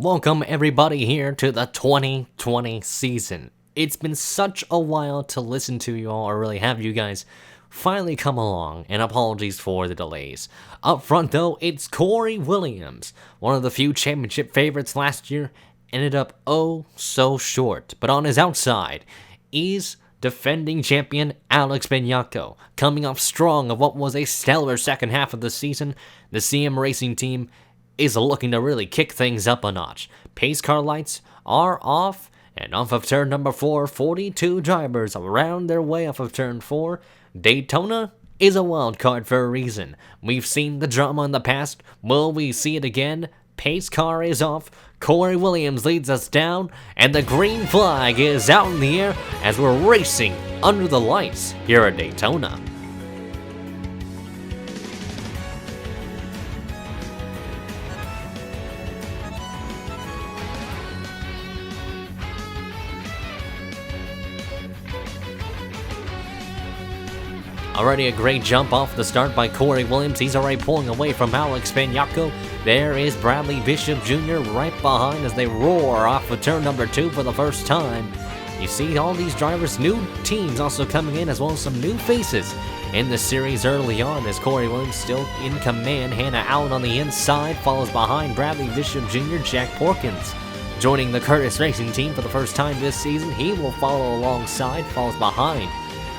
Welcome everybody here to the 2020 season. It's been such a while to listen to you all, or really have you guys finally come along, and apologies for the delays. Up front though, it's Corey Williams, one of the few championship favorites last year, ended up oh so short. But on his outside is defending champion Alex Benyako, coming off strong of what was a stellar second half of the season. The CM Racing team is looking to really kick things up a notch. Pace car lights are off, and off of turn number 4, 42 drivers around their way off of turn 4. Daytona is a wild card for a reason. We've seen the drama in the past. Will we see it again? Pace car is off, Corey Williams leads us down, and the green flag is out in the air as we're racing under the lights here at Daytona. Already a great jump off the start by Corey Williams. He's already pulling away from Alex Benyako. There is Bradley Bishop Jr. right behind as they roar off of turn number 2 for the first time. You see all these drivers, new teams also coming in, as well as some new faces in the series early on, as Corey Williams still in command. Hannah Allen on the inside, follows behind Bradley Bishop Jr. Jack Porkins joining the Curtis Racing team for the first time this season. He will follow alongside, follows behind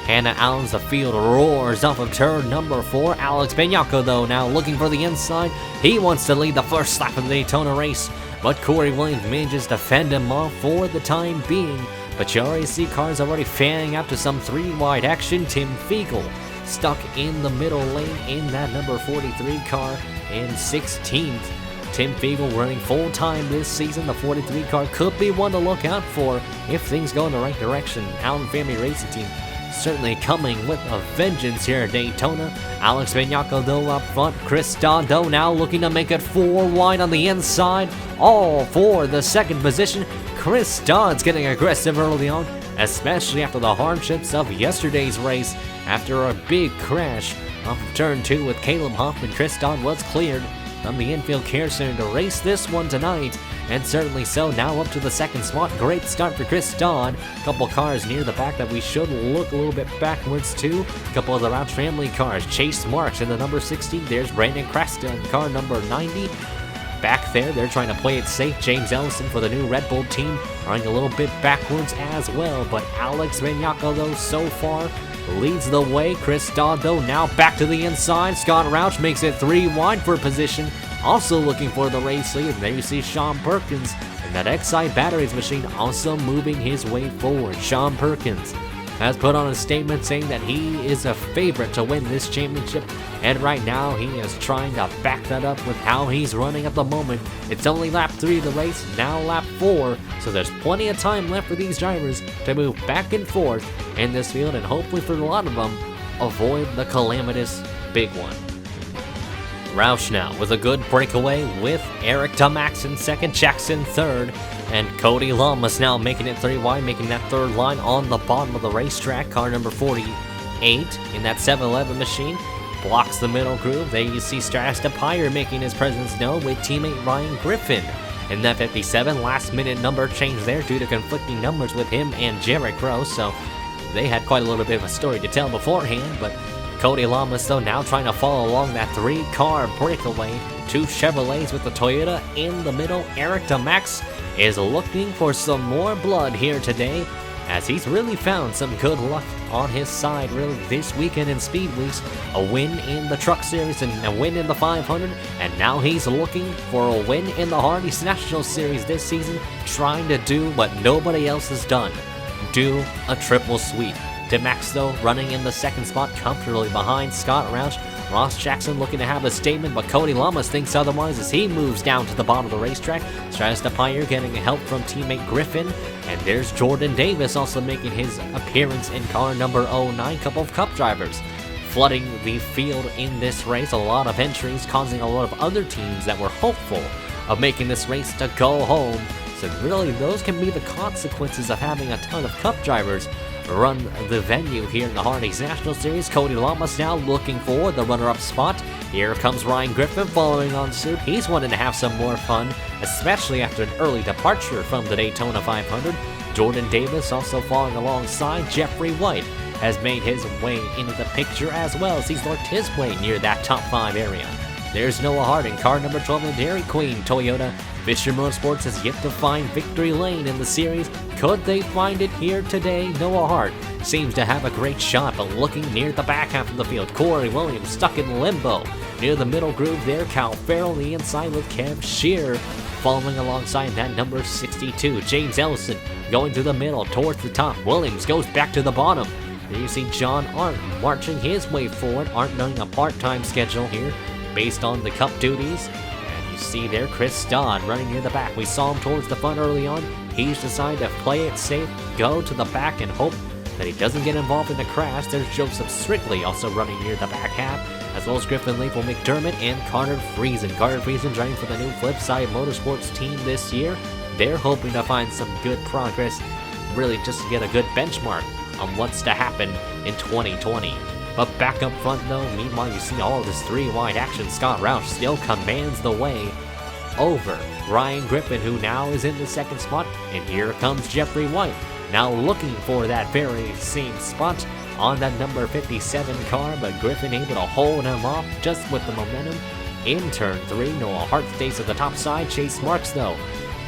Hannah Allen's. The field roars off of turn number 4. Alex Benyako, though, now looking for the inside. He wants to lead the first lap of the Daytona race, but Corey Williams manages to fend him off for the time being. But you already see cars already fanning out to some 3-wide action. Tim Fiegel stuck in the middle lane in that number 43 car in 16th. Tim Fiegel running full time this season. The 43 car could be one to look out for if things go in the right direction. Allen Family Racing Team certainly coming with a vengeance here at Daytona. Alex Benyako though up front. Chris Dodd though now looking to make it 4 wide on the inside, all for the second position. Chris Dodd's getting aggressive early on, especially after the hardships of yesterday's race. After a big crash off of turn 2 with Caleb Hoffman, Chris Dodd was cleared from the infield care center to race this one tonight, and certainly so. Now up to the second spot. Great start for Chris Dodd. Couple cars near the back that we should look a little bit backwards to. Couple of the Rouch family cars. Chase Marks in the number 60. There's Brandon Cresta in car number 90. Back there, they're trying to play it safe. James Ellison for the new Red Bull team running a little bit backwards as well. But Alex Benyako, though, so far leads the way. Chris Dodd, though, now back to the inside. Scott Rouch makes it 3 wide for position. Also looking for the race lead. There you see Sean Perkins and that Excite Batteries machine also moving his way forward. Sean Perkins has put on a statement saying that he is a favorite to win this championship, and right now he is trying to back that up with how he's running at the moment. It's only lap 3 of the race, now lap 4, so there's plenty of time left for these drivers to move back and forth in this field, and hopefully for a lot of them, avoid the calamitous big one. Roush now with a good breakaway with Eric Demax in second, Jackson third, and Cody Lamas now making it 3 wide, making that third line on the bottom of the racetrack. Car number 48 in that 711 machine blocks the middle groove. There you see Stratus DePire making his presence known with teammate Ryan Griffin in that 57. Last minute number change there due to conflicting numbers with him and Jarrett Gross, so they had quite a little bit of a story to tell beforehand. But Cody Lamas, though, now trying to follow along that 3-car breakaway. 2 Chevrolets with the Toyota in the middle. Eric Demax is looking for some more blood here today, as he's really found some good luck on his side really this weekend in Speedweeks. A win in the Truck Series and a win in the 500, and now he's looking for a win in the Hardee National Series this season, trying to do what nobody else has done, do a triple sweep. Demax, though, running in the second spot comfortably behind Scott Rouch. Ross Jackson looking to have a statement, but Cody Lamas thinks otherwise as he moves down to the bottom of the racetrack. Stratus DePire getting help from teammate Griffin, and there's Jordan Davis also making his appearance in car number 09. Couple of Cup drivers flooding the field in this race. A lot of entries causing a lot of other teams that were hopeful of making this race to go home. So really, those can be the consequences of having a ton of Cup drivers run the venue here in the Hardee National Series. Cody Lamas now looking for the runner-up spot. Here comes Ryan Griffin following on suit. He's wanting to have some more fun, especially after an early departure from the Daytona 500. Jordan Davis also following alongside. Jeffrey White has made his way into the picture as well as he's lurked his way near that top 5 area. There's Noah Harding, car number 12 in Dairy Queen Toyota. Fisher Motorsports has yet to find victory lane in the series. Could they find it here today? Noah Hart seems to have a great shot, but looking near the back half of the field. Corey Williams stuck in limbo near the middle groove there. Cal Farrell on the inside with Kev Shear following alongside that number 62. James Ellison going through the middle towards the top. Williams goes back to the bottom. There you see John Arndt marching his way forward. Arndt doing a part-time schedule here based on the cup duties. And you see there Chris Dodd running near the back. We saw him towards the front early on. He's decided to play it safe, go to the back, and hope that he doesn't get involved in a crash. There's Joseph Strictly also running near the back half, as well as Griffin Leifel McDermott and Carter Friesen. Carter Friesen driving for the new Flipside Motorsports team this year. They're hoping to find some good progress, really just to get a good benchmark on what's to happen in 2020. But back up front though, meanwhile you see all of this 3-wide action. Scott Roush still commands the way over Ryan Griffin, who now is in the second spot. And here comes Jeffrey White, now looking for that very same spot on that number 57 car, but Griffin able to hold him off just with the momentum in turn 3. Noah Hart stays at the top side. Chase Marks though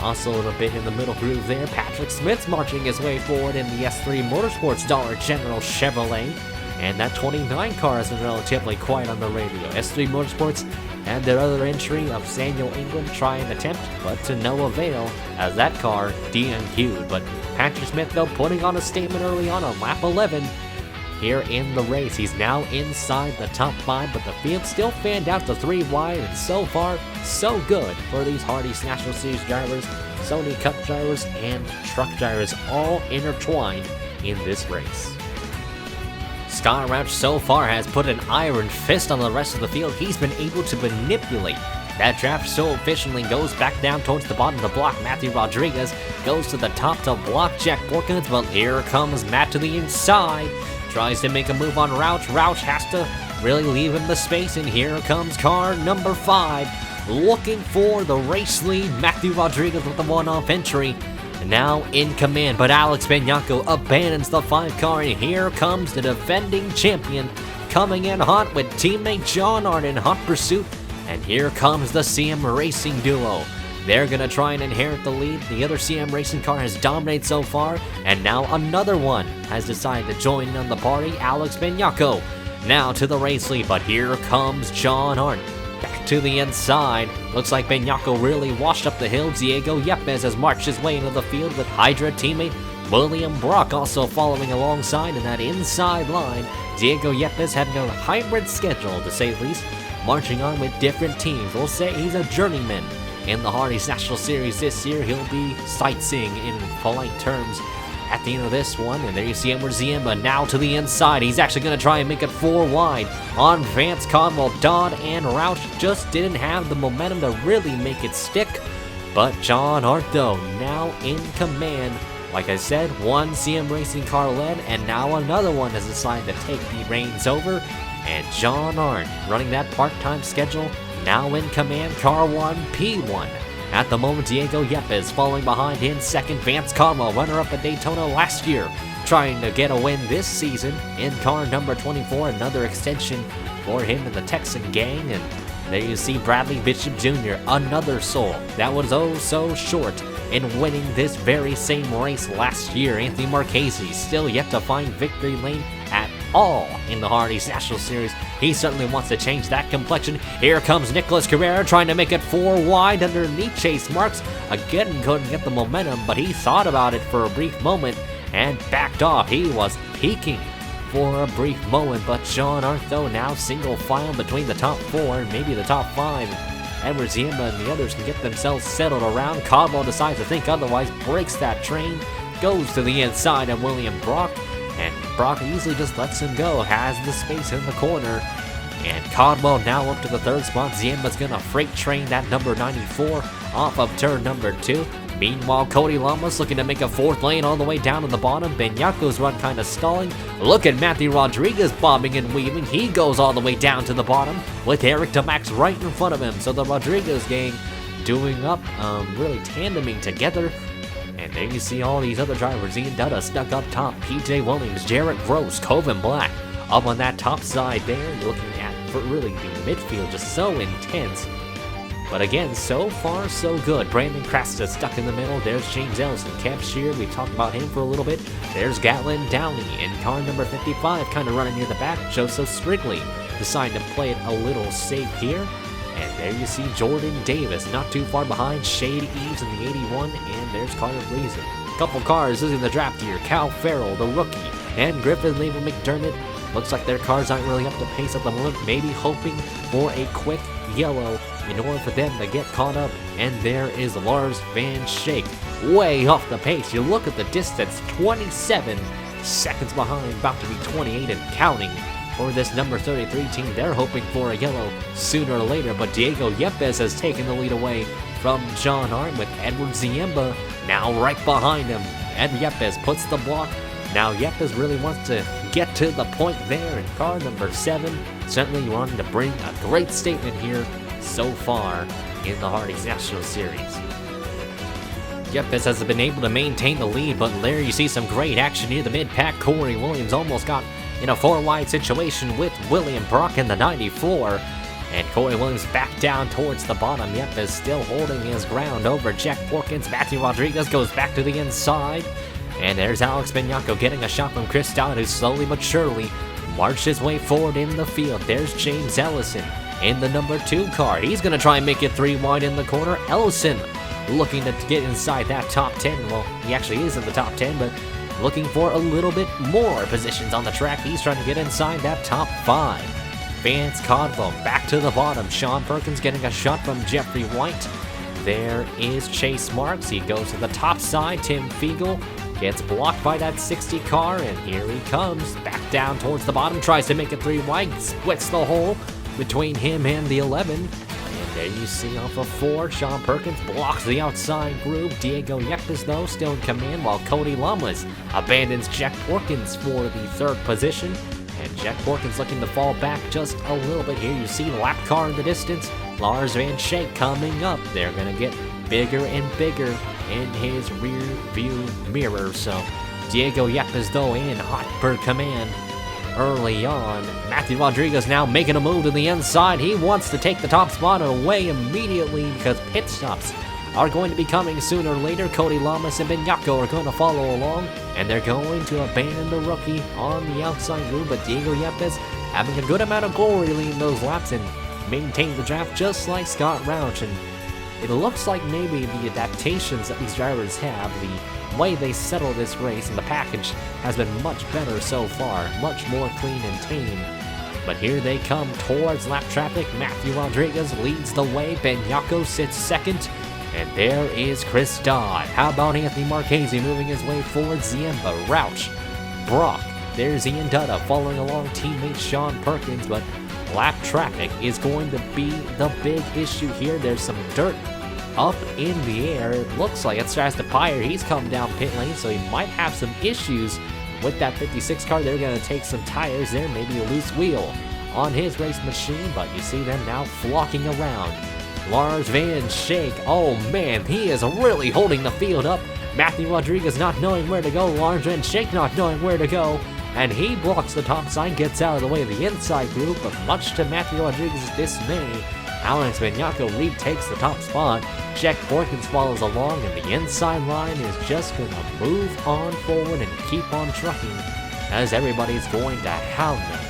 also a little bit in the middle groove there. Patrick Smith's marching his way forward in the S3 Motorsports Dollar General Chevrolet. And that 29 car has been relatively quiet on the radio. S3 Motorsports had their other entry of Samuel England try an attempt, but to no avail as that car DNQ'd. But Patrick Smith though putting on a statement early on lap 11 here in the race. He's now inside the top 5, but the field still fanned out to 3 wide, and so far, so good for these Hardee National Series drivers, Sony Cup drivers, and truck drivers all intertwined in this race. Scott Roush so far has put an iron fist on the rest of the field. He's been able to manipulate that draft so efficiently. Goes back down towards the bottom to block Matthew Rodriguez, goes to the top to block Jack Borkins, but here comes Matt to the inside. Tries to make a move on Roush. Roush has to really leave him the space, and here comes car number 5, looking for the race lead. Matthew Rodriguez with the one-off entry, and now in command, but Alex Benyako abandons the 5 car, and here comes the defending champion coming in hot with teammate John Arndt in hot pursuit, and here comes the CM Racing duo. They're going to try and inherit the lead. The other CM Racing car has dominated so far, and now another one has decided to join in on the party. Alex Benyako now to the race lead, but here comes John Arndt back to the inside. Looks like Benyako really washed up the hill. Diego Yepes has marched his way into the field with Hydra teammate William Brock also following alongside in that inside line. Diego Yepes having a hybrid schedule, to say the least, marching on with different teams. We'll say he's a journeyman in the Hardee National Series this year. He'll be sightseeing in polite terms at the end of this one. And there you see Edward Ziemba now to the inside. He's actually going to try and make it 4 wide on Vance Conwell. Dodd and Roush just didn't have the momentum to really make it stick. But John Arndt though now in command. Like I said, one CM Racing car led, and now another one has decided to take the reins over. And John Arndt running that part-time schedule, now in command, car 1, P1. At the moment, Diego Yepes following behind in second. Vance Conwell, runner-up at Daytona last year, trying to get a win this season in car number 24. Another extension for him in the Texan gang. And there you see Bradley Bishop Jr., another soul that was oh so short in winning this very same race last year. Anthony Marchese still yet to find victory lane at all in the Hardee National Series. He certainly wants to change that complexion. Here comes Nicholas Carrera trying to make it 4 wide underneath Chase Marks. Again, couldn't get the momentum, but he thought about it for a brief moment and backed off. He was peaking for a brief moment, but John Arndt though now single file between the top 4 and maybe the top 5. Edward Ziemba and the others can get themselves settled around. Caldwell decides to think otherwise, breaks that train, goes to the inside of William Brock, and Brock easily just lets him go, has the space in the corner. And Caldwell now up to the 3rd spot. Ziemba's gonna freight train that number 94 off of turn number 2. Meanwhile, Cody Lamas looking to make a 4th lane all the way down to the bottom. Benyacco's run kind of stalling. Look at Matthew Rodriguez bobbing and weaving. He goes all the way down to the bottom with Eric Demax right in front of him. So the Rodriguez gang doing up, really tandeming together. And there you see all these other drivers. Ian Dutta stuck up top. PJ Williams, Jarrett Gross, Coven Black up on that top side there. Looking at for really the midfield, just so intense. But again, so far, so good. Brandon Crasta stuck in the middle. There's James Ellison. Kev Shear, we talked about him for a little bit. There's Gatlin Downey. And car number 55 kind of running near the back. Joseph Strigley decided to play it a little safe here. And there you see Jordan Davis, not too far behind. Shade Eves in the 81. And there's Carter Gleason. Couple cars losing the draft here. Cal Farrell, the rookie. And Griffin Leva McDermott. Looks like their cars aren't really up to pace at the moment. Maybe hoping for a quick yellow in order for them to get caught up. And there is Lars Van Schaik, way off the pace. You look at the distance, 27 seconds behind, about to be 28 and counting for this number 33 team. They're hoping for a yellow sooner or later, but Diego Yepes has taken the lead away from John Arndt with Edward Ziemba now right behind him. Ed Yepes puts the block. Now Yepes really wants to get to the point there in car number 7. Certainly wanting to bring a great statement here so far in the Hardee's National Series. Yepes has been able to maintain the lead, but there you see some great action near the mid-pack. Corey Williams almost got in a 4-wide situation with William Brock in the 94. And Corey Williams back down towards the bottom. Yepes still holding his ground over Jack Porkins. Matthew Rodriguez goes back to the inside. And there's Alex Benyacco getting a shot from Chris Dodd, who slowly but surely marched his way forward in the field. There's James Ellison in the number 2 car. He's going to try and make it 3 wide in the corner. Ellison looking to get inside that top 10. Well, he actually is in the top 10, but looking for a little bit more positions on the track. He's trying to get inside that top 5. Vance Codlow back to the bottom. Sean Perkins getting a shot from Jeffrey White. There is Chase Marks. He goes to the top side. Tim Fiegel gets blocked by that 60 car, and here he comes back down towards the bottom, tries to make it 3 wide, splits the hole between him and the 11. And there you see off of 4, Sean Perkins blocks the outside groove. Diego Yepes, though, still in command, while Cody Lamas abandons Jack Porkins for the 3rd position. And Jack Porkins looking to fall back just a little bit here. You see the lap car in the distance. Lars Van Schaik coming up. They're going to get bigger and bigger in his rear view mirror. So Diego Yepes, though, in hot bird command early on. Matthew Rodriguez now making a move to the inside. He wants to take the top spot away immediately because pit stops are going to be coming sooner or later. Cody Lamas and Benyacco are going to follow along, and they're going to abandon the rookie on the outside groove. But Diego Yepes having a good amount of glory leading those laps and maintain the draft just like Scott Roush. And it looks like maybe the adaptations that these drivers have, the way they settle this race and the package has been much better so far, much more clean and tame. But here they come towards lap traffic. Matthew Rodriguez leads the way. Benyacco sits 2nd. And there is Chris Dodd. How about Anthony Marchese moving his way forward? Ziemba, Roush, Brock. There's Ian Dutta following along teammate Sean Perkins, but lap traffic is going to be the big issue here. There's some dirt up in the air. It looks like it's Strauss DePire. He's come down pit lane, so he might have some issues with that 56 car. They're going to take some tires there, maybe a loose wheel on his race machine, but you see them now flocking around. Lars Van Schaik, oh man, he is really holding the field up. Matthew Rodriguez not knowing where to go. Lars Van Schaik not knowing where to go. And he blocks the top side, gets out of the way of the inside group, but much to Matthew Rodriguez's dismay, Alex Benyacco retakes the top spot. Jack Porkins follows along, and the inside line is just going to move on forward and keep on trucking as everybody's going to hound them.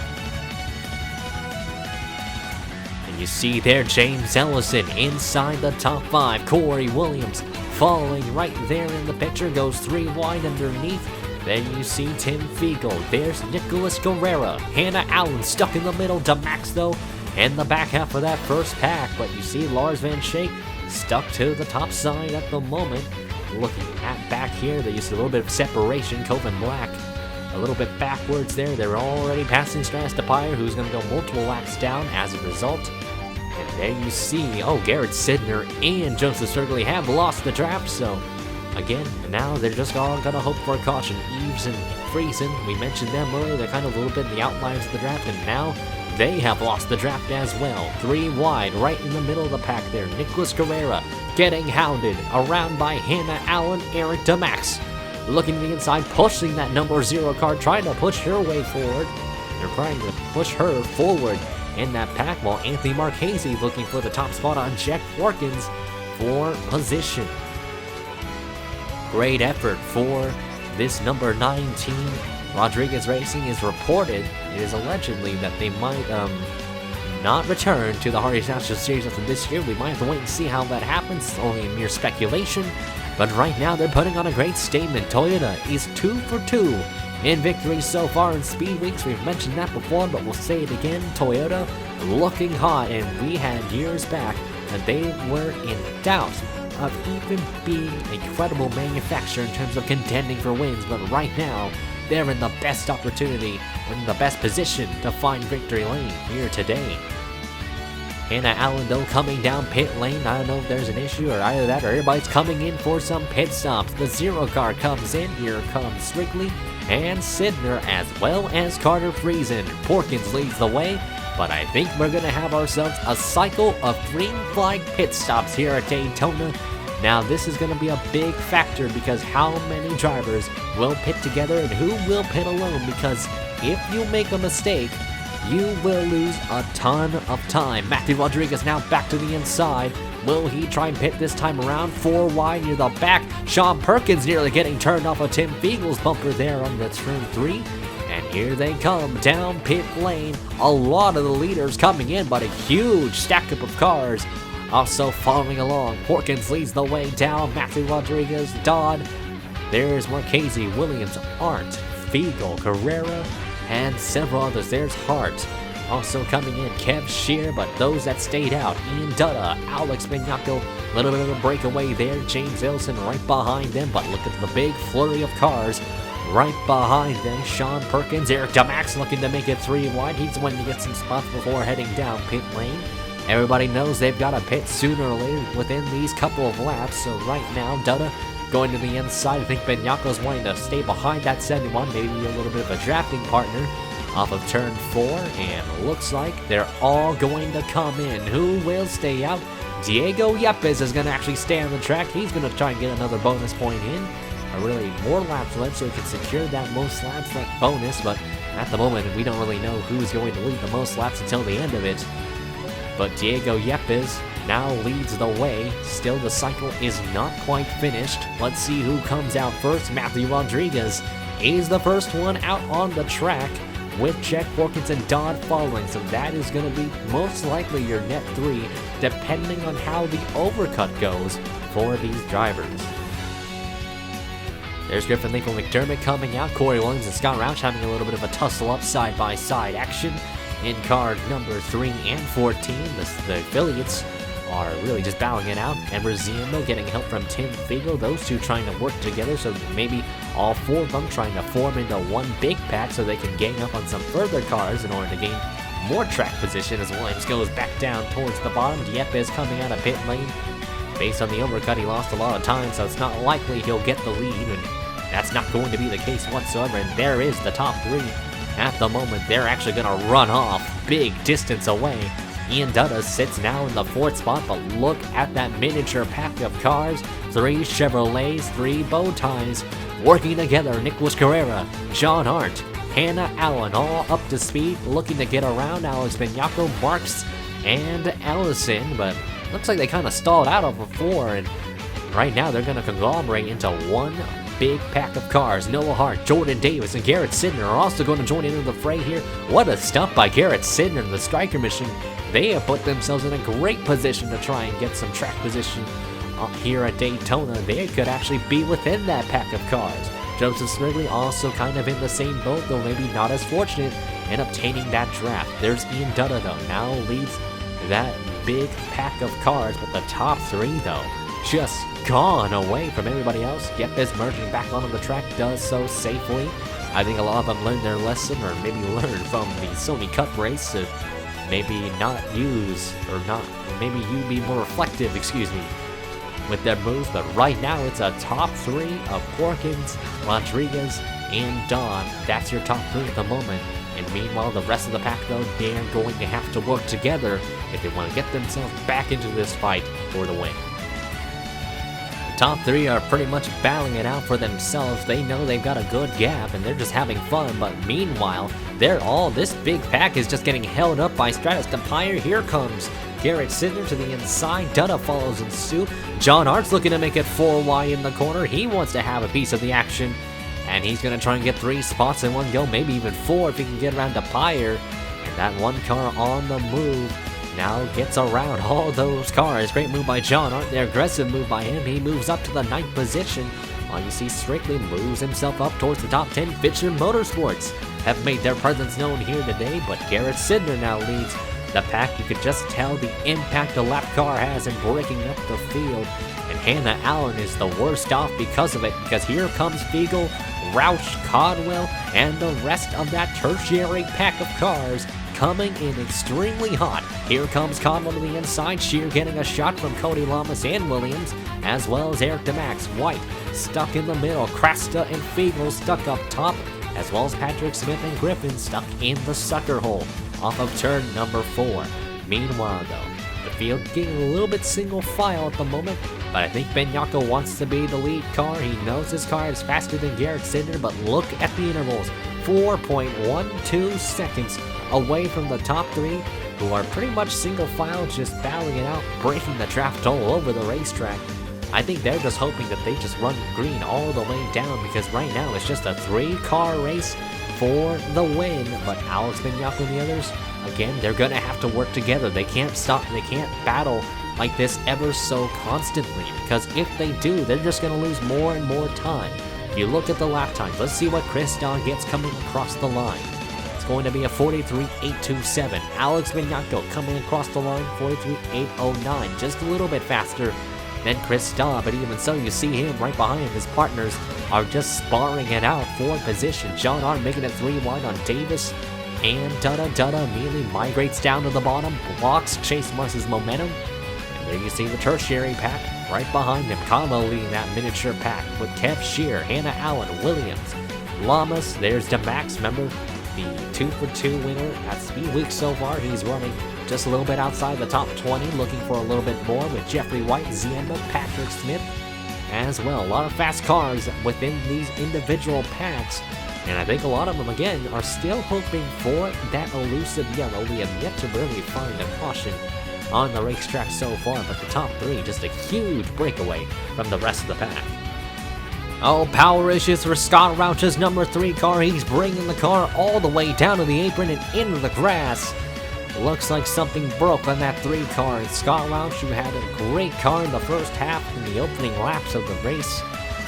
And you see there James Ellison inside the top 5. Corey Williams following right there in the picture, goes 3 wide underneath. Then you see Tim Fiegel. There's Nicholas Guerrera. Hannah Allen stuck in the middle. Demax, though, in the back half of that first pack. But you see Lars Van Schaik stuck to the top side at the moment. Looking at back here, they used a little bit of separation. Coven Black a little bit backwards there. They're already passing Strauss DePire, who's going to go multiple laps down as a result. And there you see, Garrett Sidner and Joseph Sergley have lost the draft, so again, now they're just all gonna hope for a caution. Eves and Friesen, we mentioned them earlier, they're kind of a little bit in the outlines of the draft, and now they have lost the draft as well. 3 wide, right in the middle of the pack there. Nicholas Carrera getting hounded around by Hannah Allen, Eric Demax. Looking to the inside, pushing that number 0 car, trying to push her way forward. They're trying to push her forward in that pack, while Anthony Marchese looking for the top spot on Jack Watkins for position. Great effort for this number 19 Rodriguez Racing. Is reported, it is allegedly that they might not return to the Hardee National Series after this year. We might have to wait and see how that happens. It's only mere speculation. But right now they're putting on a great statement. Toyota is 2 for 2 in victories so far in Speedweeks. We've mentioned that before, but we'll say it again. Toyota looking hot, and we had years back that they were in doubt of even being a credible manufacturer in terms of contending for wins. But right now, they're in the best opportunity, in the best position to find victory lane here today. Hannah Allen, though, coming down pit lane. I don't know if there's an issue or either that or everybody's coming in for some pit stops. The 0 car comes in. Here comes Strickly and Sidner, as well as Carter Friesen. Porkins leads the way, but I think we're going to have ourselves a cycle of green flag pit stops here at Daytona. Now, this is going to be a big factor because how many drivers will pit together and who will pit alone, because if you make a mistake, you will lose a ton of time. Matthew Rodriguez now back to the inside. Will he try and pit this time around? 4 wide near the back. Sean Perkins nearly getting turned off of Tim Fiegel's bumper there on the turn 3. And here they come down pit lane. A lot of the leaders coming in, but a huge stack up of cars also following along. Porkins leads the way down. Matthew Rodriguez, Dodd. There's Marchese, Williams, Arndt, Fiegel, Carrera, and several others. There's Hart also coming in. Kev Shear, but those that stayed out. Ian Dutta, Alex Vignaco, a little bit of a breakaway there. James Ilson right behind them, but look at the big flurry of cars right behind them. Sean Perkins, Eric Demax looking to make it 3 wide. He's wanting to get some spots before heading down pit lane. Everybody knows they've got to pit sooner or later within these couple of laps, so right now, Dutta going to the inside. I think Vignaco's wanting to stay behind that 71, maybe a little bit of a drafting partner off of turn 4, and looks like they're all going to come in. Who will stay out? Diego Yepes is going to actually stay on the track. He's going to try and get another bonus point in. Really more laps left so he can secure that most laps that bonus, but at the moment we don't really know who's going to lead the most laps until the end of it. But Diego Yepes now leads the way. Still, the cycle is not quite finished. Let's see who comes out first. Matthew Rodriguez is the first one out on the track, with Jack Porkins and Dodd following. So that is going to be most likely your net 3, depending on how the overcut goes for these drivers. There's Griffin Lincoln McDermott coming out. Corey Williams and Scott Roush having a little bit of a tussle-up side-by-side action in car number 3 and 14. The affiliates are really just battling it out. And Rosendo getting help from Tim Fiegel. Those two trying to work together, so maybe all 4 of them trying to form into one big pack so they can gang up on some further cars in order to gain more track position as Williams goes back down towards the bottom. Yepes coming out of pit lane. Based on the overcut, he lost a lot of time, so it's not likely he'll get the lead, and that's not going to be the case whatsoever. And there is the top 3. At the moment, they're actually going to run off big distance away. Ian Dutta sits now in the 4th spot, but look at that miniature pack of cars. 3 Chevrolets, 3 bow ties, working together. Nicholas Carrera, John Arndt, Hannah Allen, all up to speed, looking to get around Alex Vignaco, Marks, and Allison, but looks like they kind of stalled out of before, and right now they're going to conglomerate into one big pack of cars. Noah Hart, Jordan Davis, and Garrett Sidner are also going to join into the fray here. What a stunt by Garrett Sidner and the Striker Machine. They have put themselves in a great position to try and get some track position here at Daytona. They could actually be within that pack of cars. Joseph Smigley also kind of in the same boat, though maybe not as fortunate in obtaining that draft. There's Ian Dutta, though, now leads that big pack of cars, but the top 3, though, just gone away from everybody else. Yepes merging back onto the track, does so safely. I think a lot of them learned their lesson, or maybe learned from the Sony Cup race to maybe not use, or not, maybe you be more reflective, with their moves, but right now it's a top 3 of Porkins, Rodriguez, and Don. That's your top 3 at the moment. And meanwhile, the rest of the pack, though, they're going to have to work together if they want to get themselves back into this fight for the win. The top 3 are pretty much battling it out for themselves. They know they've got a good gap, and they're just having fun. But meanwhile, this big pack is just getting held up by Stratus DePire. Here comes Garrett Sidner to the inside. Dutta follows in suit. John Hart's looking to make it 4 wide in the corner. He wants to have a piece of the action. And he's going to try and get 3 spots in one go, maybe even 4 if he can get around DePire. And that one car on the move now gets around all those cars. Great move by John Hart, the aggressive move by him. He moves up to the 9th position, while you see Strictly moves himself up towards the top 10. Fisher Motorsports have made their presence known here today, but Garrett Sidner now leads the pack. You could just tell the impact a lap car has in breaking up the field. And Hannah Allen is the worst off because of it, because here comes Fiegel, Roush, Codwell, and the rest of that tertiary pack of cars coming in extremely hot. Here comes Codwell to the inside, Shear getting a shot from Cody Lamas and Williams, as well as Eric Demax. White stuck in the middle, Crasta and Fiegel stuck up top, as well as Patrick Smith and Griffin stuck in the sucker hole off of turn number 4. Meanwhile, though, the field getting a little bit single file at the moment, but I think Ben Yako wants to be the lead car. He knows his car is faster than Garrett Sidner, but look at the intervals. 4.12 seconds away from the top 3, who are pretty much single file, just battling it out, breaking the draft all over the racetrack. I think they're just hoping that they just run green all the way down, because right now it's just a 3-car race for the win. But Alex Benyako and the others, again, they're going to have to work together. They can't stop, they can't battle like this ever so constantly, because if they do, they're just going to lose more and more time. If you look at the lap times, let's see what Chris Don gets coming across the line. It's going to be a 43.827. Alex Benyako coming across the line, 43.809, just a little bit faster than Chris Don, but even so, you see him right behind him. His partners are just sparring it out for position. John Hart making it 3 wide on Davis, and Dutta immediately migrates down to the bottom, blocks Chase Marks' momentum. And there you see the tertiary pack right behind him. Conlo leading that miniature pack with Kev Shear, Hannah Allen, Williams, Lamas. There's Demax, remember the 2-for-2 winner at Speedweeks so far. He's running just a little bit outside the top 20, looking for a little bit more with Jeffrey White, Ziemba, Patrick Smith as well. A lot of fast cars within these individual packs, and I think a lot of them, again, are still hoping for that elusive yellow. We have yet to really find a caution on the racetrack so far, but the top 3, just a huge breakaway from the rest of the pack. Oh, power issues for Scott Roush's number 3 car. He's bringing the car all the way down to the apron and into the grass. Looks like something broke on that 3 car. And Scott Roush, who had a great car in the first half in the opening laps of the race,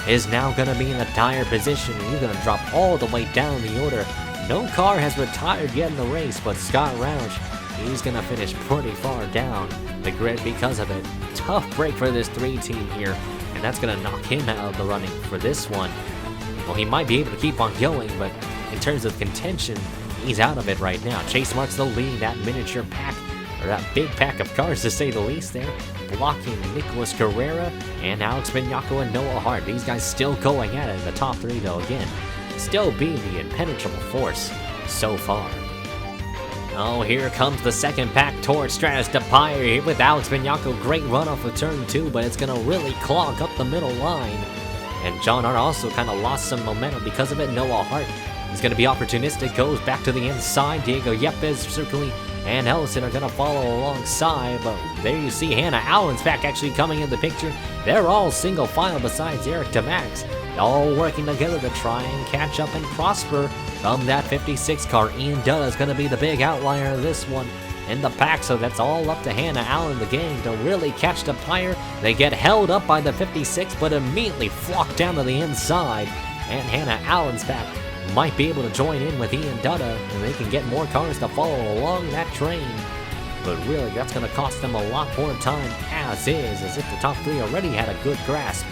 is now going to be in a dire position. He's going to drop all the way down the order. No car has retired yet in the race, but Scott Roush, he's going to finish pretty far down the grid because of it. Tough break for this 3 team here, and that's going to knock him out of the running for this one. Well, he might be able to keep on going, but in terms of contention, he's out of it right now. Chase Marks the lead, that miniature pack, or that big pack of cars to say the least there, blocking Nicolas Carrera and Alex Benyako and Noah Hart. These guys still going at it in the top 3 though, again, still being the impenetrable force so far. Oh, here comes the second pack towards Stratus DePire here with Alex Benyako. Great run off of turn 2, but it's going to really clog up the middle line. And John Hart also kind of lost some momentum because of it. Noah Hart is going to be opportunistic, goes back to the inside. Diego Yepes, Circuli, and Ellison are going to follow alongside. But there you see Hannah Allen's pack actually coming in the picture. They're all single file besides Eric Demax, all working together to try and catch up and prosper from that 56 car. Ian Dutta is going to be the big outlier of this one in the pack, so that's all up to Hannah Allen, the gang, to really catch the tire. They get held up by the 56, but immediately flock down to the inside, and Hannah Allen's pack might be able to join in with Ian Dutta, and they can get more cars to follow along that train. But really, that's going to cost them a lot more time as is, as if the top 3 already had a good grasp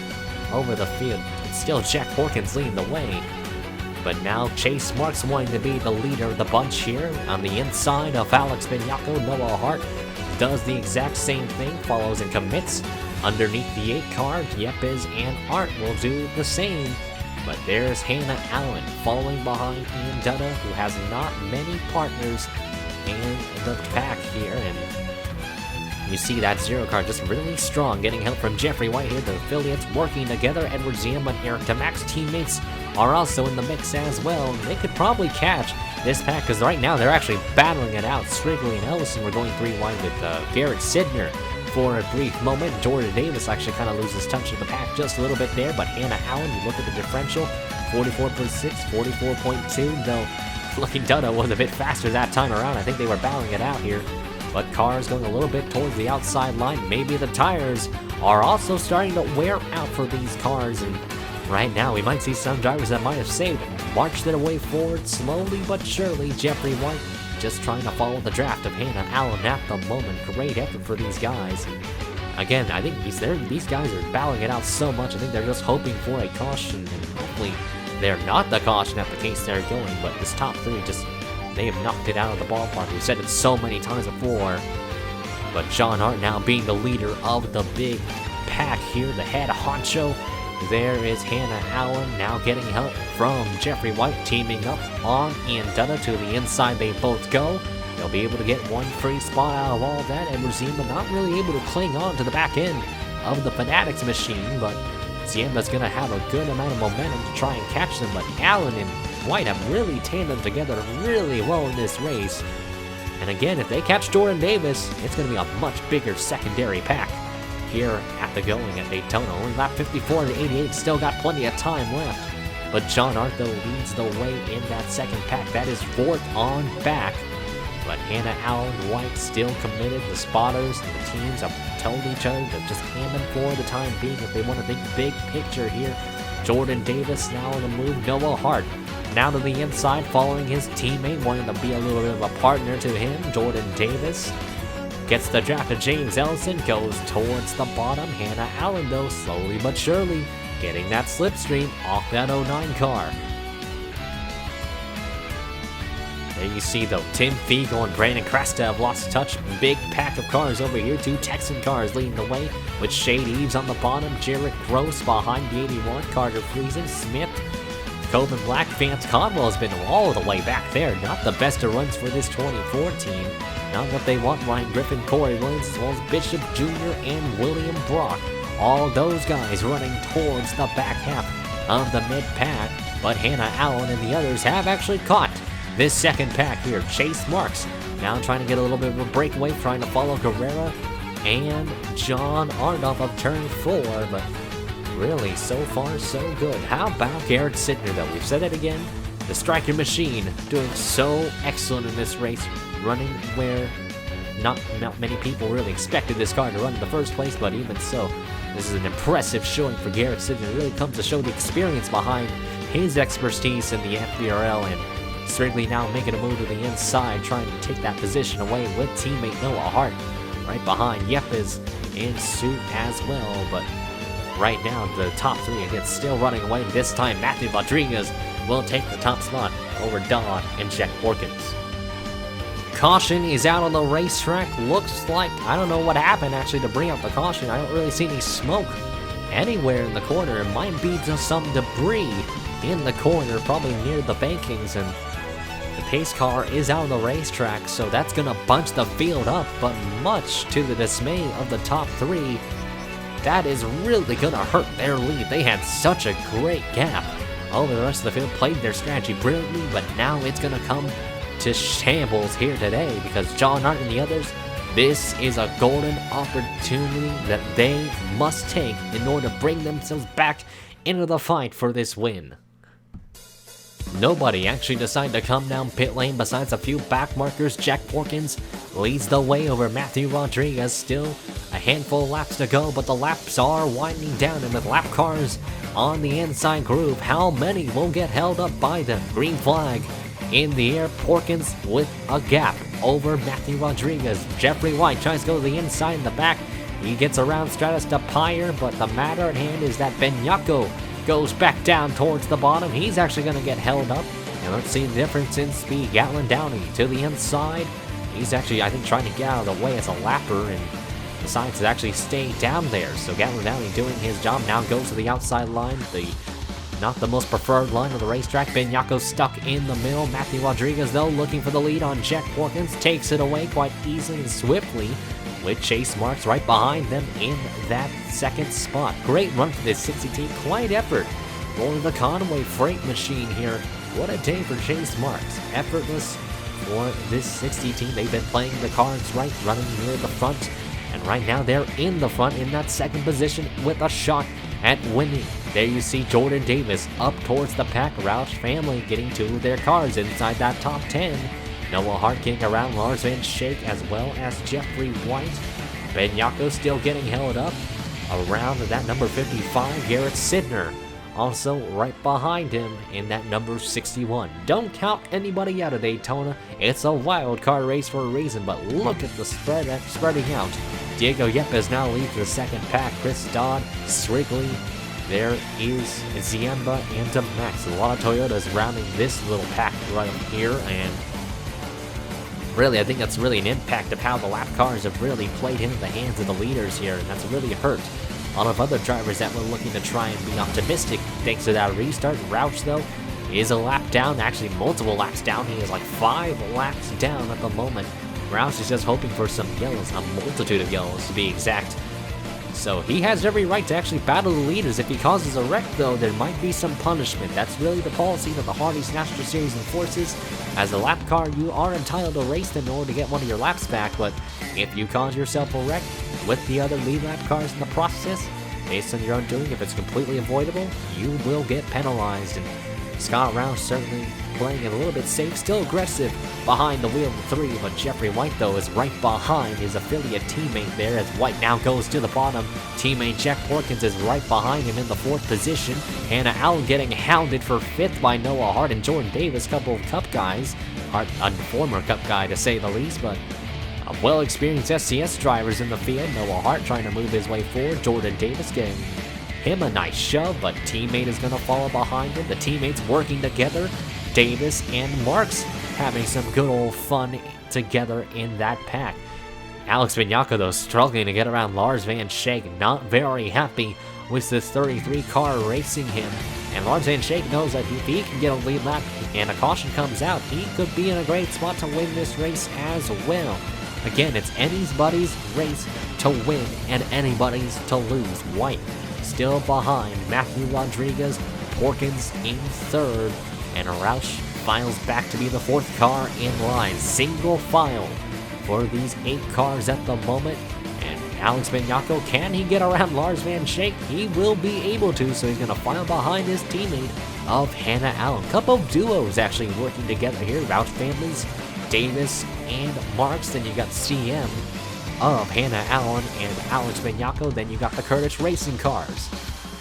over the field. It's still Jack Porkins leading the way. But now Chase Marks wanting to be the leader of the bunch here. On the inside of Alex Benyako, Noah Hart does the exact same thing, follows and commits Underneath the 8 car, Yepes and Art will do the same. But there's Hannah Allen following behind Ian Dutta, who has not many partners in the pack here. And you see that 0 car just really strong, getting help from Jeffrey White here. The affiliates working together. Edward Ziema and Eric Demax teammates are also in the mix as well. They could probably catch this pack because right now they're actually battling it out. Strigley and Ellison were going 3 wide with Garrett Sidner for a brief moment. Jordan Davis actually kind of loses touch of the pack just a little bit there, but Hannah Allen, you look at the differential, 44.6, 44.2, though looking Dutta was a bit faster that time around. I think they were battling it out here, but cars going a little bit towards the outside line. Maybe the tires are also starting to wear out for these cars, and right now we might see some drivers that might have saved and marched their way forward slowly but surely. Jeffrey White just trying to follow the draft of Hannah Allen at the moment. Great effort for these guys. Again, I think these guys are battling it out so much. I think they're just hoping for a caution, and hopefully they're not the caution at the case they're going. But this top 3 they have knocked it out of the ballpark. We've said it so many times before. But John Hart now being the leader of the big pack here, the head honcho. There is Hannah Allen now getting help from Jeffrey White, teaming up on Ian Dutta. To the inside they both go. They'll be able to get one free spot out of all that, and Ziema not really able to cling on to the back end of the Fanatics machine, but Ziema's going to have a good amount of momentum to try and catch them. But Allen and White have really tandemed together really well in this race. And again, if they catch Jordan Davis, it's going to be a much bigger secondary pack here at the going at Daytona. Only lap 54 to 88, still got plenty of time left. But John Hart, though, leads the way in that second pack. That is 4th on back. But Hannah Allen White still committed. The spotters and the teams have told each other to just hand them for the time being if they want to think big picture here. Jordan Davis now on the move. Noah Hart now to the inside, following his teammate, wanting to be a little bit of a partner to him. Jordan Davis gets the draft of James Ellison, goes towards the bottom. Hannah Allen, though, slowly but surely getting that slipstream off that 09 car. There you see, though, Tim Fiegel and Brandon Cresta have lost touch. Big pack of cars over here. 2 Texan cars leading the way with Shade Eves on the bottom. Jarrett Gross behind the 81. Carter Friesen, Smith, Coben Black, Vance Conwell has been all the way back there. Not the best of runs for this 24 team. Not what they want. Ryan Griffin, Corey Williams, as well as Bishop Jr. and William Brock. All those guys running towards the back half of the mid-pack. But Hannah Allen and the others have actually caught this second pack here. Chase Marks now trying to get a little bit of a breakaway, trying to follow Guerrera and John Arnoff of turn 4, but really, so far, so good. How about Garrett Sidner, though? We've said it again. The striker machine doing so excellent in this race, running where not many people really expected this car to run in the first place, but even so, this is an impressive showing for Garrett Sidner. It really comes to show the experience behind his expertise in the FBRL, and Strigley now making a move to the inside, trying to take that position away with teammate Noah Hart right behind Yepes and Suit as well. But right now, the top 3 again still running away. This time, Matthew Rodriguez will take the top spot over Don and Jack Porkins. Caution is out on the racetrack. Looks like, I don't know what happened actually to bring out the caution. I don't really see any smoke anywhere in the corner. It might be just some debris in the corner, probably near the bankings, and the pace car is out on the racetrack, so that's going to bunch the field up, but much to the dismay of the top 3, that is really going to hurt their lead. They had such a great gap over the rest of the field, played their strategy brilliantly, but now it's going to come to shambles here today because John Hart and the others, this is a golden opportunity that they must take in order to bring themselves back into the fight for this win. Nobody actually decided to come down pit lane besides a few back markers. Jack Porkins leads the way over Matthew Rodriguez. Still a handful of laps to go, but the laps are winding down, and with lap cars on the inside groove, how many will get held up by them? Green flag in the air. Porkins with a gap over Matthew Rodriguez. Jeffrey White tries to go to the inside in the back. He gets around Stratus to Pyre, but the matter at hand is that Benyako goes back down towards the bottom. He's actually going to get held up. And let's see the difference in speed. Gatlin Downey to the inside. He's actually, I think, trying to get out of the way as a lapper. And decides to actually stay down there. So Gatlin Downey doing his job now goes to the outside line. Not the most preferred line of the racetrack. Benyako stuck in the middle. Matthew Rodriguez, though, looking for the lead on Jack Porkins. Takes it away quite easily and swiftly, with Chase Marks right behind them in that second spot. Great run for this 60 team. Quite effort for the Conway Freight Machine here. What a day for Chase Marks. Effortless for this 60 team. They've been playing the cards right, running near the front. And right now they're in the front in that second position with a shot at winning. There you see Jordan Davis up towards the pack. Roush family getting two of their cars inside that top 10. Noah Hart getting around Lars Van Schaik as well as Jeffrey White. Benyako still getting held up around that number 55. Garrett Sidner also right behind him in that number 61. Don't count anybody out of Daytona. It's a wild card race for a reason, but look at the spreading out. Diego Yepes now leads the second pack. Chris Dodd, Strigley. There is Ziemba and Demax. A lot of Toyotas rounding this little pack right up here, and really, I think that's really an impact of how the lap cars have really played into the hands of the leaders here, and that's really hurt a lot of other drivers that were looking to try and be optimistic thanks to that restart. Roush, though, is a lap down, actually multiple laps down. He is like 5 laps down at the moment. Roush is just hoping for some yellows, a multitude of yellows to be exact. So he has every right to actually battle the leaders. If he causes a wreck, though, there might be some punishment. That's really the policy that the Hardee's National Series enforces. As a lap car, you are entitled to race them in order to get one of your laps back, but if you cause yourself a wreck with the other lead lap cars in the process, based on your own doing, if it's completely avoidable, you will get penalized. And Scott Roush certainly playing it a little bit safe, still aggressive behind the wheel of 3, but Jeffrey White, though, is right behind his affiliate teammate there as White now goes to the bottom. Teammate Jack Porkins is right behind him in the 4th position. Hannah Allen getting hounded for 5th by Noah Hart and Jordan Davis, couple of Cup guys. Hart, a former Cup guy to say the least, but well-experienced SCS drivers in the field. Noah Hart trying to move his way forward. Jordan Davis getting him a nice shove, but teammate is going to follow behind him. The teammates working together. Davis and Marks having some good old fun together in that pack. Alex Benyako, though, struggling to get around Lars Van Schaik. Not very happy with this 33 car racing him. And Lars Van Schaik knows that if he can get a lead lap and a caution comes out, he could be in a great spot to win this race as well. Again, it's anybody's race to win and anybody's to lose. White still behind Matthew Rodriguez, Porkins in 3rd, and Roush files back to be the 4th car in line. Single file for these 8 cars at the moment. And Alex Benyako, can he get around Lars Van Schaik? He will be able to, so he's going to file behind his teammate of Hannah Allen. Couple of duos actually working together here. Roush families, Davis and Marks. Then you got CM of Hannah Allen and Alex Benyako. Then you got the Curtis Racing cars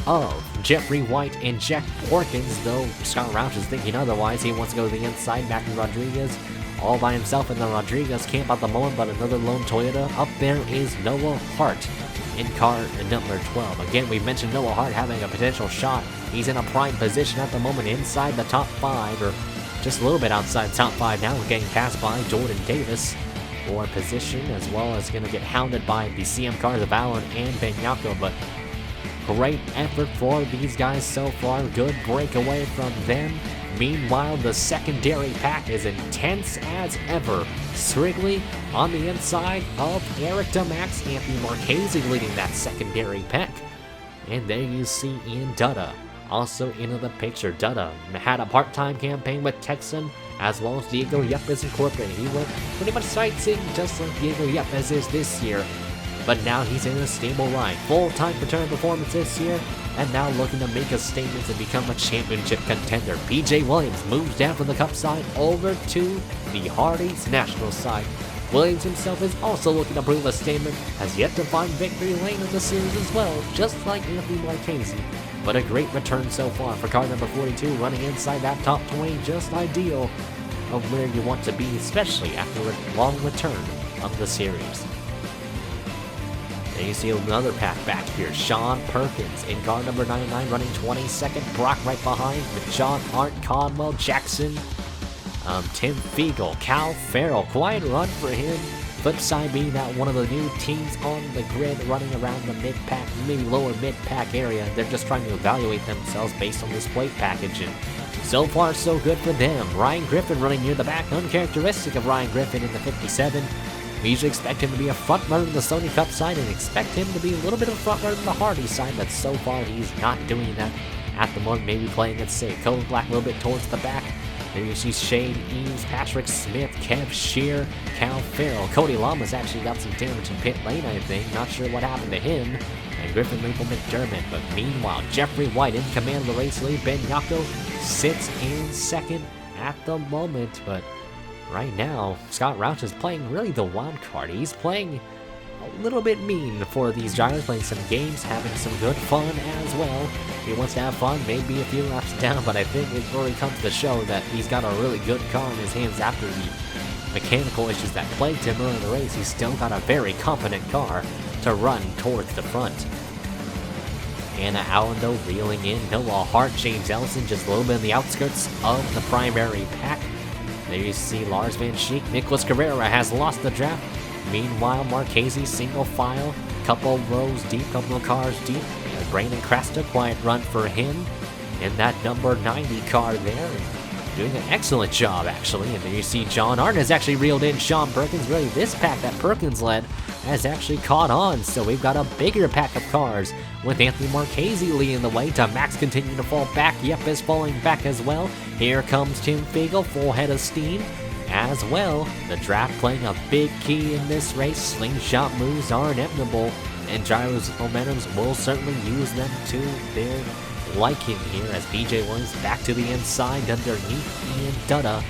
of Jeffrey White and Jack Porkins, though Scott Roush is thinking otherwise. He wants to go to the inside. Matthew Rodriguez all by himself in the Rodriguez camp at the moment, but another lone Toyota. Up there is Noah Hart in car number 12. Again, we mentioned Noah Hart having a potential shot. He's in a prime position at the moment inside the top 5, or just a little bit outside the top 5 now. We're getting passed by Jordan Davis for position, as well as going to get hounded by the CM cars of Allen and Benyako, but great effort for these guys so far. Good breakaway from them. Meanwhile, the secondary pack is intense as ever. Strigley on the inside of Eric Demax. Anthony Marchese leading that secondary pack. And there you see Ian Dutta also into the picture. Dutta had a part-time campaign with Texan, as well as Diego Yepes Incorporated. He went pretty much sightseeing just like Diego Yepes is this year. But now he's in a stable ride. Full-time return performance this year, and now looking to make a statement to become a championship contender. PJ Williams moves down from the Cup side over to the Hardee's National side. Williams himself is also looking to prove a statement, has yet to find victory lane in the series as well, just like Anthony Marchese. But a great return so far for car number 42, running inside that top 20, just ideal of where you want to be, especially after a long return of the series. And you see another pack back here. Sean Perkins in car number 99 running 22nd. Brock right behind with John Art, Conwell, Jackson, Tim Fiegel, Cal Farrell. Quiet run for him. flip side being that one of the new teams on the grid running around the mid-pack, maybe lower mid-pack area, they're just trying to evaluate themselves based on this plate package, and so far so good for them. Ryan Griffin running near the back, uncharacteristic of Ryan Griffin in the 57. We usually expect him to be a front runner in the Sony Cup side and expect him to be a little bit of a front runner in the Hardee side, but so far he's not doing that at the moment. Maybe playing it safe. Cody Black a little bit towards the back. There you see Shane Eames, Patrick Smith, Kev Shear, Cal Farrell. Cody Lamas actually got some damage in pit lane, I think. Not sure what happened to him. And Griffin Maple McDermott. But meanwhile, Jeffrey White in command of the race lead. Ben Yako sits in second at the moment, but right now, Scott Roush is playing really the wild card. He's playing a little bit mean for these drivers, playing some games, having some good fun as well. He wants to have fun, maybe a few laps down, but I think it really comes to show that he's got a really good car in his hands after the mechanical issues that plagued him early in the race. He's still got a very competent car to run towards the front. Anna Allen, though, reeling in. Noah Hart, James Ellison, just a little bit in the outskirts of the primary pack. There you see Lars Van Schiek. Nicholas Carrera has lost the draft. Meanwhile, Marchese single file, couple rows deep, couple of cars deep. Brandon Cresta, quiet run for him in that number 90 car there. Doing an excellent job, actually. And then you see John Arndt has actually reeled in Sean Perkins. Really, this pack that Perkins led has actually caught on. So we've got a bigger pack of cars with Anthony Marchese leading the way. Demax continuing to fall back. Yep is falling back as well. Here comes Tim Fiegel, full head of steam as well. The draft playing a big key in this race. Slingshot moves are inevitable, and drivers' momentums will certainly use them to their liking here as BJ Williams back to the inside underneath Ian Dutta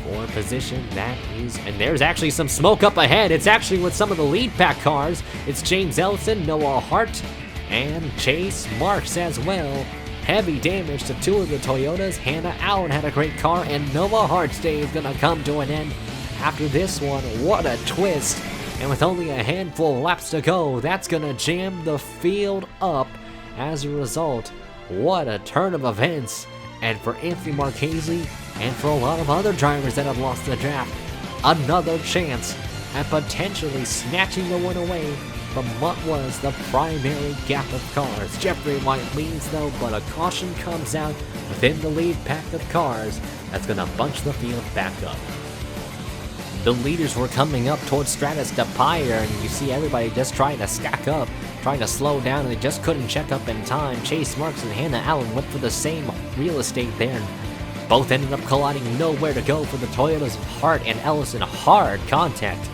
for position. That is, and there's actually some smoke up ahead. It's actually with some of the lead pack cars. It's James Ellison, Noah Hart, and Chase Marks as well. Heavy damage to two of the Toyotas. Hannah Allen had a great car, and Noah Hart's day is going to come to an end after this one. What a twist. And with only a handful of laps to go, that's going to jam the field up as a result. What a turn of events. And for Anthony Marchese, and for a lot of other drivers that have lost the draft, another chance at potentially snatching the one away from what was the primary gap of cars. Jeffrey White leads though, but a caution comes out within the lead pack of cars that's going to bunch the field back up. The leaders were coming up towards Stratus DePire, and you see everybody just trying to stack up, trying to slow down, and they just couldn't check up in time. Chase Marks and Hannah Allen went for the same real estate there, and both ended up colliding. Nowhere to go for the Toyotas. Hart and Ellison, hard contact.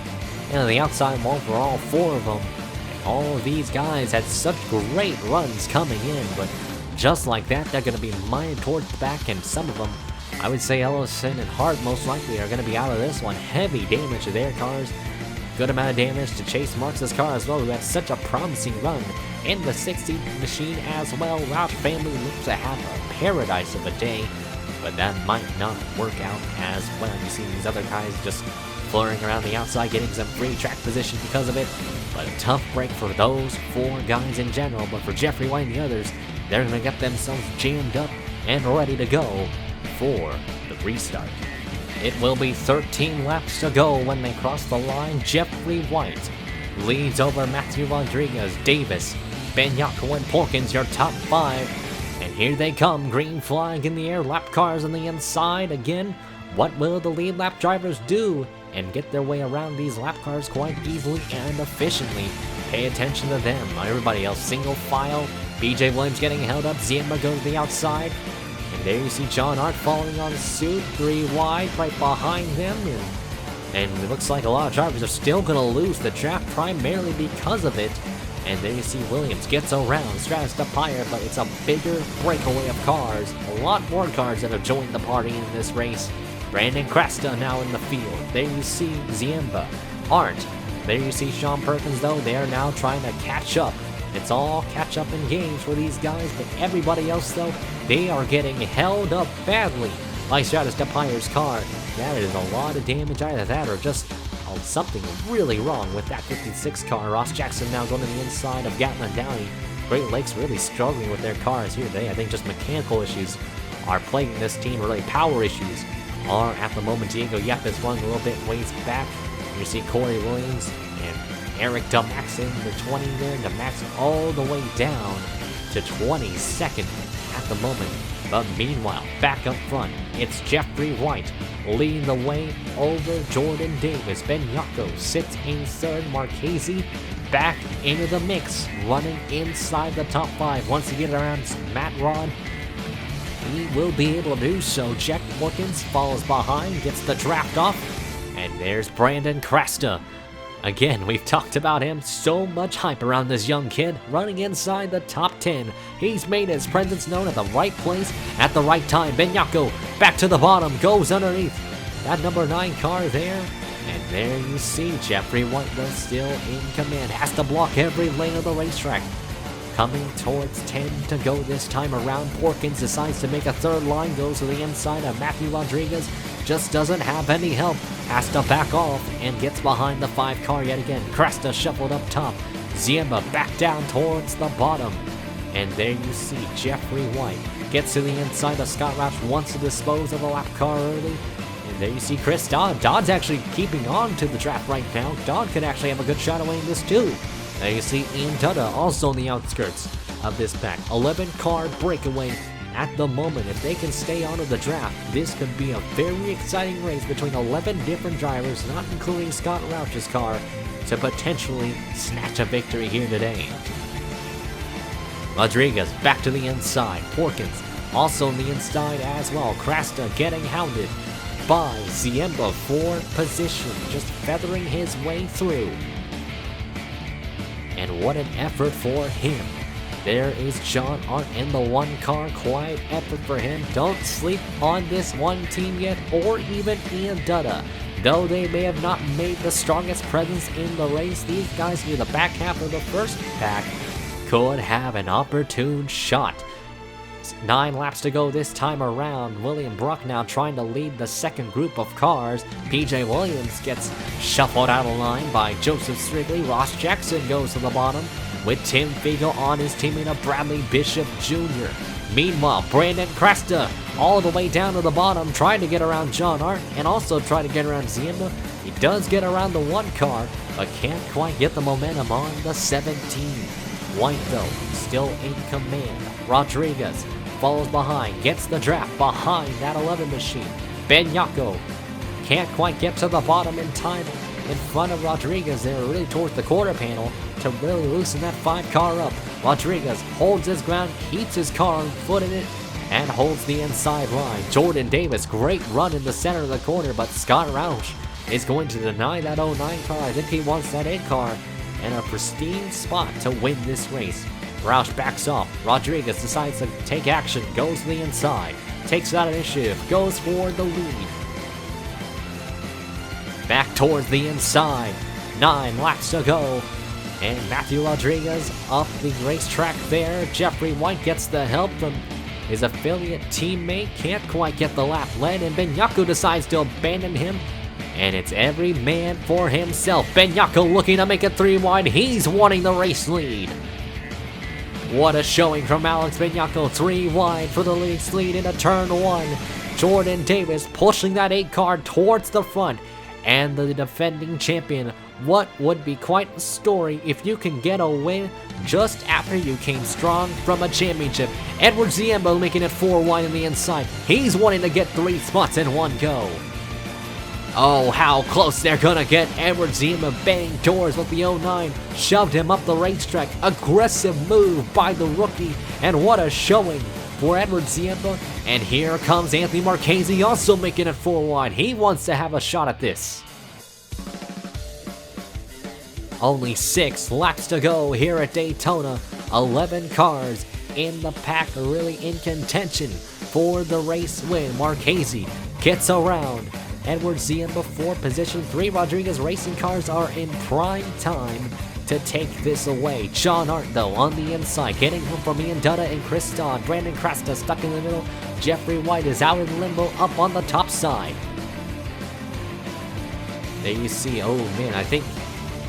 And on the outside wall for all four of them. And all of these guys had such great runs coming in, but just like that, they're going to be mired towards the back, and some of them, I would say Ellison and Hart most likely are going to be out of this one. Heavy damage to their cars. Good amount of damage to Chase Marks' car as well, who had such a promising run in the 60 machine as well. Roush family looks to have a paradise of a day, but that might not work out as well. You see these other guys just flurrying around the outside, getting some free track position because of it. But a tough break for those four guys in general. But for Jeffrey White and the others, they're going to get themselves jammed up and ready to go for the restart. It will be 13 laps to go when they cross the line. Jeffrey White leads over Matthew Rodriguez, Davis, Ben Yako, and Porkins, your top five. And here they come, green flag in the air, lap cars on the inside. Again, what will the lead lap drivers do and get their way around these lap cars quite easily and efficiently? Pay attention to them. Everybody else, single file. BJ Williams getting held up. Ziemba goes to the outside. And there you see John Hart following on suit, 3 wide, right behind them. And it looks like a lot of drivers are still going to lose the draft primarily because of it. And there you see Williams gets around Stratus DePire, but it's a bigger breakaway of cars. A lot more cars that have joined the party in this race. Brandon Cresta now in the field. There you see Ziemba, Hart. There you see Sean Perkins, though. They are now trying to catch up. It's all catch up in games for these guys, but everybody else, though, they are getting held up badly by Stratus DePire's car. That is a lot of damage, either that or just something really wrong with that 56 car. Ross Jackson now going to the inside of Gatlin Downey. Great Lakes really struggling with their cars here today. I think just mechanical issues are plaguing this team, really power issues are at the moment. Diego Yep is running a little bit ways back. You see Corey Williams and Eric Demax in the 20 there. Demax all the way down to 22nd at the moment. But meanwhile, back up front, it's Jeffrey White leading the way over Jordan Davis. Ben Yako sits in third. Marchese back into the mix, running inside the top 5. Once he gets around Matt Rod, he will be able to do so. Jack Wilkins follows behind, gets the draft off, and there's Brandon Crasta. Again, we've talked about him, so much hype around this young kid, running inside the top 10. He's made his presence known at the right place, at the right time. Ben Yako back to the bottom, goes underneath that number 9 car there. And there you see Jeffrey White, though, still in command. Has to block every lane of the racetrack. Coming towards 10 to go this time around. Porkins decides to make a third line, goes to the inside of Matthew Rodriguez. Just doesn't have any help. Has to back off and gets behind the 5 car yet again. Cresta shuffled up top. Ziemba back down towards the bottom. And there you see Jeffrey White gets to the inside of Scott Roush, wants to dispose of a lap car early. And there you see Chris Dodd. Dodd's actually keeping on to the draft right now. Dodd could actually have a good shot at winning this too. There you see Ian Dutta also on the outskirts of this pack. 11 car breakaway at the moment. If they can stay on to the draft, this could be a very exciting race between 11 different drivers, not including Scott Roush's car, to potentially snatch a victory here today. Rodriguez back to the inside. Porkins also on the inside as well. Crasta getting hounded by Ziemba for position, just feathering his way through. And what an effort for him. There is John Arndt in the 1 car. Quiet effort for him. Don't sleep on this one team yet, or even Ian Dutta. Though they may have not made the strongest presence in the race, these guys near the back half of the first pack could have an opportune shot. 9 laps to go this time around. William Bruck now trying to lead the second group of cars. PJ Williams gets shuffled out of line by Joseph Strigley. Ross Jackson goes to the bottom with Tim Fiegel on his teammate of Bradley Bishop Jr. Meanwhile, Brandon Crasta all the way down to the bottom, trying to get around John Arndt and also trying to get around Ziemba. He does get around the 1 car, but can't quite get the momentum on the 17. White, though, still in command. Rodriguez follows behind, gets the draft behind that 11 machine. Ben Yako can't quite get to the bottom in time in front of Rodriguez there, really towards the quarter panel to really loosen that 5 car up. Rodriguez holds his ground, keeps his car on foot in it, and holds the inside line. Jordan Davis, great run in the center of the corner, but Scott Roush is going to deny that 09 car. I think he wants that 8 car and a pristine spot to win this race. Roush backs off. Rodriguez decides to take action, goes to the inside, takes that initiative, goes for the lead. Back towards the inside. 9 laps to go. And Matthew Rodriguez up the racetrack there. Jeffrey White gets the help from his affiliate teammate. Can't quite get the lap led, and Ben Yako decides to abandon him. And it's every man for himself. Ben Yako looking to make it 3 wide. He's wanting the race lead. What a showing from Alex Ben Yako. 3 wide for the race lead into turn 1. Jordan Davis pushing that 8 car towards the front. And the defending champion. What would be quite a story if you can get a win just after you came strong from a championship. Edward Ziemba making it 4 wide on the inside. He's wanting to get 3 spots in one go. Oh, how close they're gonna get. Edward Ziemba banged doors with the 09. Shoved him up the racetrack. Aggressive move by the rookie. And what a showing for Edward Ziemba. And here comes Anthony Marchese also making it 4 wide. He wants to have a shot at this. Only 6 laps to go here at Daytona. 11 cars in the pack, really in contention for the race win. Marchese gets around Edward Ziemba for position 3. Rodriguez Racing cars are in prime time to take this away. John Arndt, though, on the inside, getting home from Ian Dutta and Chris Dodd. Brandon Crasta stuck in the middle. Jeffrey White is out in limbo up on the top side. There you see, oh man, I think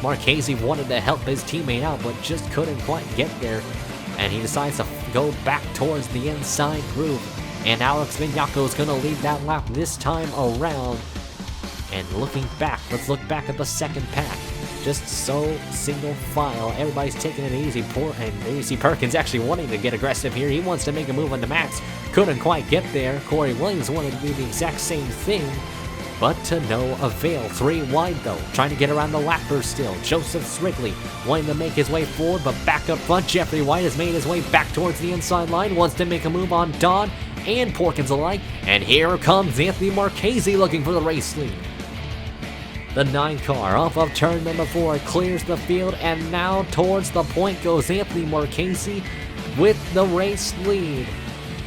Marchese wanted to help his teammate out, but just couldn't quite get there. And he decides to go back towards the inside groove. And Alex Ben Yako is going to lead that lap this time around. And looking back, let's look back at the second pack. Just so single file. Everybody's taking it easy. And you see Perkins actually wanting to get aggressive here. He wants to make a move on Demax. Couldn't quite get there. Corey Williams wanted to do the exact same thing, but to no avail. 3 wide though, trying to get around the lapper still. Joseph Srigley wanting to make his way forward, but back up front, Jeffrey White has made his way back towards the inside line, wants to make a move on Don and Porkins alike, and here comes Anthony Marchese looking for the race lead. The 9 car off of turn number 4 clears the field, and now towards the point goes Anthony Marchese with the race lead.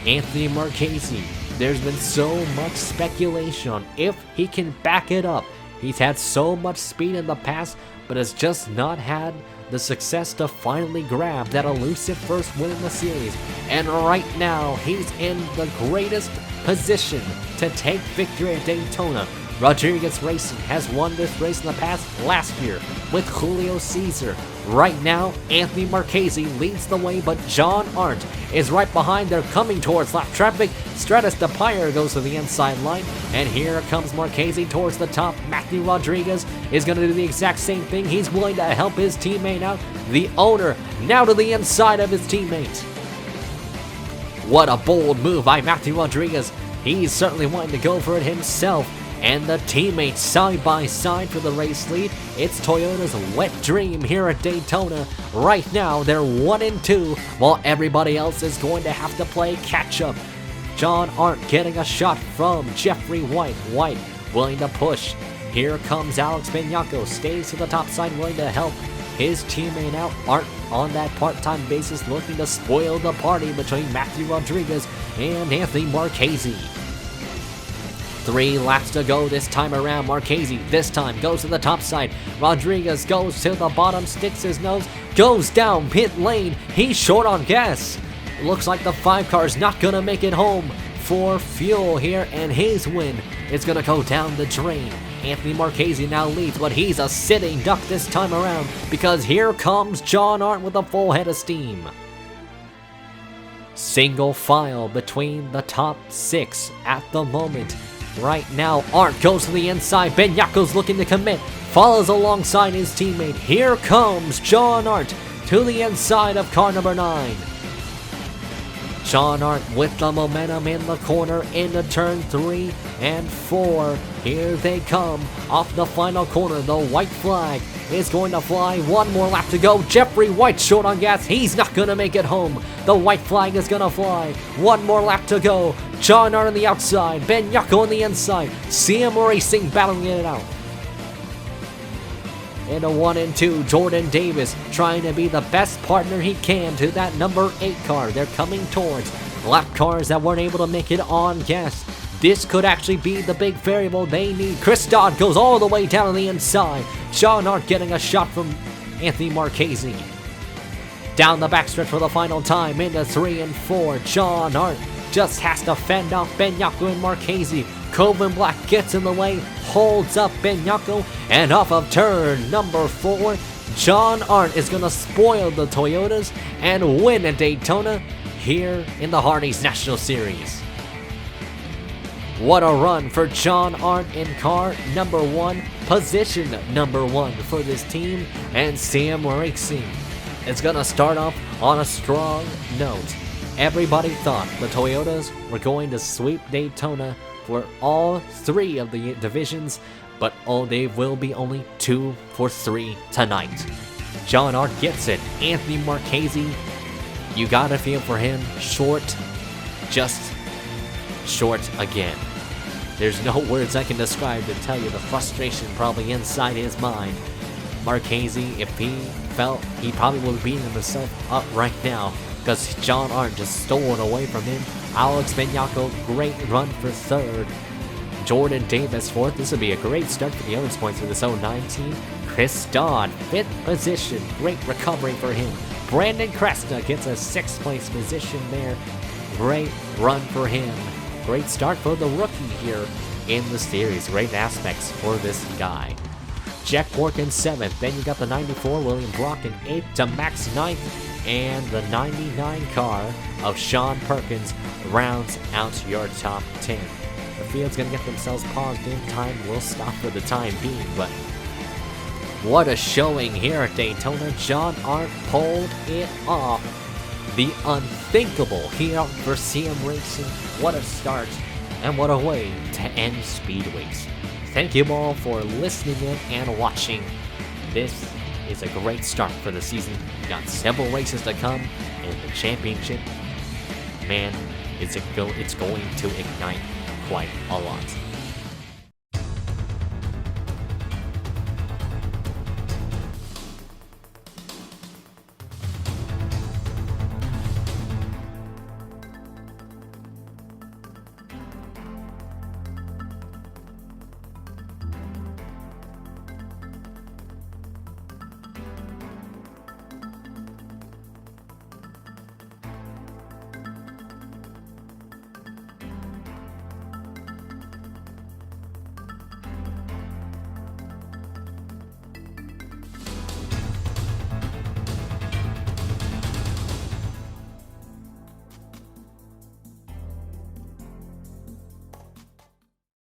Anthony Marchese, there's been so much speculation on if he can back it up. He's had so much speed in the past, but has just not had the success to finally grab that elusive first win in the series. And right now, he's in the greatest position to take victory at Daytona. Rodriguez Racing has won this race in the past last year with Julio Cesar. Right now, Anthony Marchese leads the way, but John Arndt is right behind. They're coming towards lap traffic. Stratus DePire goes to the inside line, and here comes Marchese towards the top. Matthew Rodriguez is going to do the exact same thing. He's willing to help his teammate out. The owner now to the inside of his teammate. What a bold move by Matthew Rodriguez. He's certainly wanting to go for it himself. And the teammates side by side for the race lead. It's Toyota's wet dream here at Daytona. Right now, they're 1-2, while everybody else is going to have to play catch up. John Arndt getting a shot from Jeffrey White. White willing to push. Here comes Alex Benyako, stays to the top side, willing to help his teammate out. Arndt on that part-time basis, looking to spoil the party between Matthew Rodriguez and Anthony Marchese. 3 laps to go this time around. Marchese this time goes to the top side. Rodriguez goes to the bottom, sticks his nose, goes down pit lane. He's short on gas. Looks like the 5 car's not gonna make it home for fuel here, and his win is gonna go down the drain. Anthony Marchese now leads, but he's a sitting duck this time around because here comes John Arndt with a full head of steam. Single file between the top 6 at the moment. Right now, Arndt goes to the inside. Benyako's looking to commit. Follows alongside his teammate. Here comes John Arndt to the inside of car number 9. John Arndt with the momentum in the corner into turn 3 and 4. Here they come off the final corner. The white flag is going to fly. 1 more lap to go. Jeffrey White short on gas. He's not going to make it home. The white flag is going to fly. 1 more lap to go. John Arndt on the outside. Benyako on the inside. CM Racing battling it out. In a 1 and 2, Jordan Davis trying to be the best partner he can to that number 8 car. They're coming towards lap cars that weren't able to make it on gas. This could actually be the big variable they need. Chris Dodd goes all the way down on the inside. John Arndt getting a shot from Anthony Marchese. Down the backstretch for the final time into 3 and 4. John Arndt just has to fend off Benyako and Marchese. Coben Black gets in the way, holds up Benyako, and off of turn number 4, John Arndt is going to spoil the Toyotas and win at Daytona here in the Hardee's National Series. What a run for John Arndt in car number 1, position number 1 for this team, and CM Racing is going to start off on a strong note. Everybody thought the Toyotas were going to sweep Daytona for all 3 of the divisions, but they will be only 2 for 3 tonight. John Arndt gets it. Anthony Marchese, you gotta feel for him. Short, just short again. There's no words I can describe to tell you the frustration probably inside his mind. Marchese, if he felt, he probably would be beating himself up right now because John Arndt just stole it away from him. Alex Benyako, great run for 3rd. Jordan Davis 4th. This would be a great start for the others points for this 09 team. Chris Dodd, 5th position. Great recovery for him. Brandon Cresta gets a 6th place position there. Great run for him. Great start for the rookie here in the series. Great aspects for this guy. Jack Porkins 7th. Then you got the 94 William Brock in 8th. Demax 9th. And the 99 car of Sean Perkins rounds out your top 10. The field's gonna get themselves paused in time. We'll stop for the time being, but what a showing here at Daytona. John Art pulled it off. The unthinkable here for CM Racing. What a start and what a way to end Speedweeks. Thank you all for listening in and watching. This is a great start for the season. We've got several races to come in the championship. Man, it's going to ignite quite a lot.